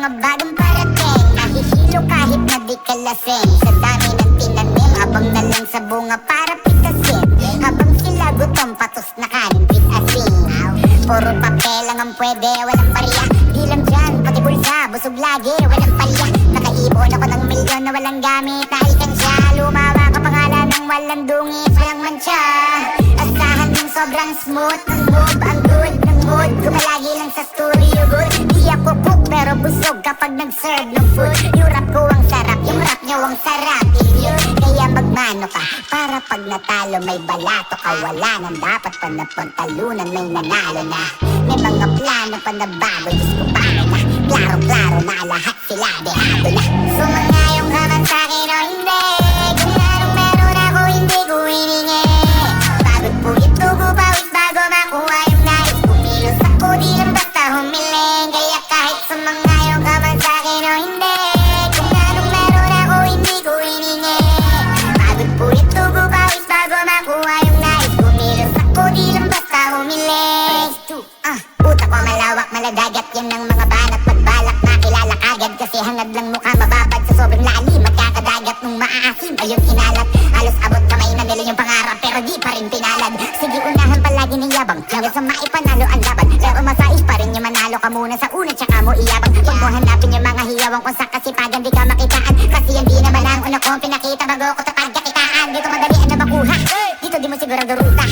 mga bagong parating. Nahihilo kahit na di ka lasing. Sa dami ng tinanim, habang na lang sa bunga para pitasin. Habang sila gutom, patos na kanin, pitasin. Puro papel lang ang pwede, walang barya. Di lang dyan, pati bulsa, busog lagi, walang palya. Nakaipon ako ng milyon na walang gamit na alkansya. Lumawa ka pangalan ng walang dungis, walang mancha. Asahan din sobrang smooth ng move, ang good ng mood ko palagi lang sa studio good. Di ako cook pero busog kapag nag-serve ng food. Yung rap ko ang sarap, yung rap nyo ang sarap. Kaya magmano ka, para pag natalo may balato ka. Wala nang dapat pa na pagtalunan, may nanalo na. May mga plano pa na bago, Diyos ko paano na. Klaro-klaro na lahat sila, dehado na. Sumangayong ka man sa'kin o hindi, kung anong meron ako hindi ko hiningi. Pagod po ito ko bawis bago makuha yung nais. Kumilos ako di lang basta humiling. Kaya kahit sumangayong ka man sa'kin o hindi, kung anong meron ako hindi ko hiningi. Pagod po ito ko bawis bago makuha yung nais. Kumilos ako di lang basta humiling. Utak ko malawak, maladagat yan ng mga banat. Pagbalak nakilala kagad kasi hangad lang mukha mababad sa sobrang lalim. Magkakadagat nung maaasim ayun inalat. Halos abot kamay na nila yung pangarap pero di pa rin pinalad. Sige unahan palagi ng yabang hanggang sa maipanalo ang laban. Pero masais pa rin yung manalo ka muna sa una tsaka mo iyabang. Huwag mo hanapin yung mga hiyawang kung sa kasipagan di ka makitaan. Kasi yan di naman ang una kong pinakita bago ko tapad kakitaan. Dito madalian na makuha, dito di mo sigurado ruta.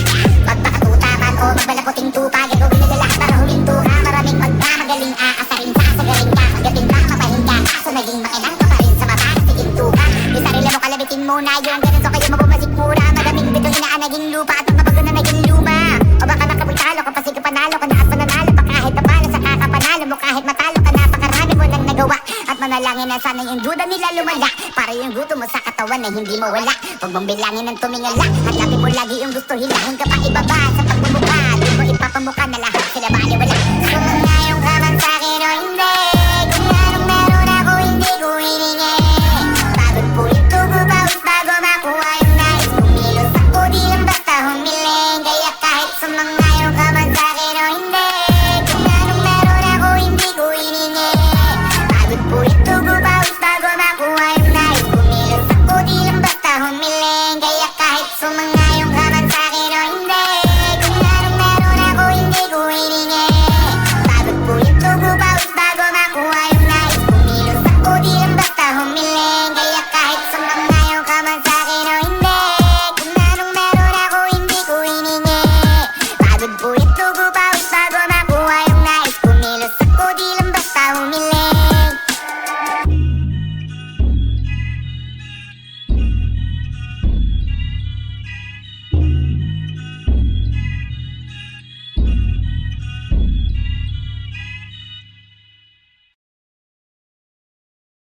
Magpakatuta man o magbalaputing tupa, gagawin nila lahat para huminto ka. Maraming magkamagaling aasarin ka, sagaling ka, hanggating ka, mapahin ka. Kaso naging makinang ka pa rin sa mata, siging tuka. Yung sarili mo kalabitin muna, yung ganun so kayo mabumasik mura. Maraming bituhin na naging lupa at mabago na naging luma. O baka nakapagtalo ka pa sige panalo ka na at mananalo pa kahit napalo sa kakapanalo mo. Kahit matalo ka napakarami mo nang nagawa. At manalangin na sana yung duda nila lumala, para yung gutom mo sa katawan ay hindi mo wala. Huwag mong bilangin ng tumingala, hanapin mo lagi yung gusto, hilahin ka pa ibaba sa pagmumukha. Di mo ipapamukha na lahat sila baliwala.